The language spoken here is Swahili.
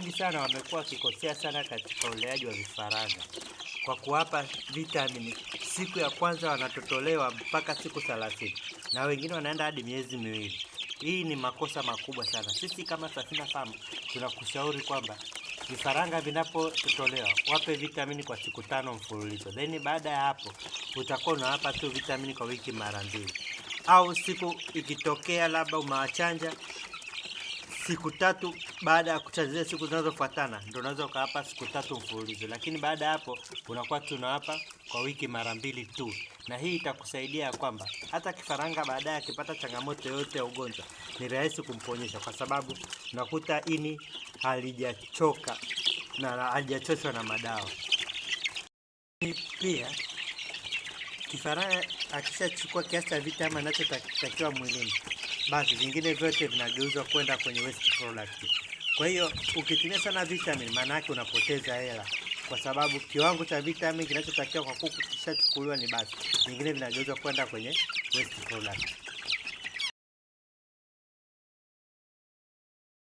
wengi sana wamekuwa wakikosea sana katika uleaji wa vifaranga kwa kuwapa vitamini siku ya kwanza wanatotolewa mpaka siku 30, na wengine wanaenda hadi miezi miwili. Hii ni makosa makubwa sana. Sisi kama Safina Farm tunakushauri kwamba vifaranga vinapototolewa wape vitamini kwa siku 5 mfululizo. Then baada ya hapo utakuwa unawapa tu vitamini kwa wiki mara 2. Au siku ikitokea labda umewachanja siku 3 baada ya kuchanja siku zinazofuatana ndio unaweza ukawapa siku 3 mfululizo. Lakini baada ya hapo unakuwa tunawapa kwa wiki mara 2 tu. Na hii itakusaidia kwamba hata kifaranga baadaye akipata changamoto yoyote ya ugonjwa ni rahisi kumponyesha, kwa sababu unakuta ini halijachoka na halijachoshwa na madawa. Pia kifaranga akishachukua kiasi cha vitamini anachotakiwa mwilini, basi vingine vyote vinageuzwa kwenda kwenye waste product. Kwa hiyo ukitumia sana vitamini, maana yake unapoteza hela, kwa sababu kiwango cha vitamini kinachotakiwa kwa kuku kishachukuliwa ni basi, vingine vinageuzwa kwenda kwenye waste product.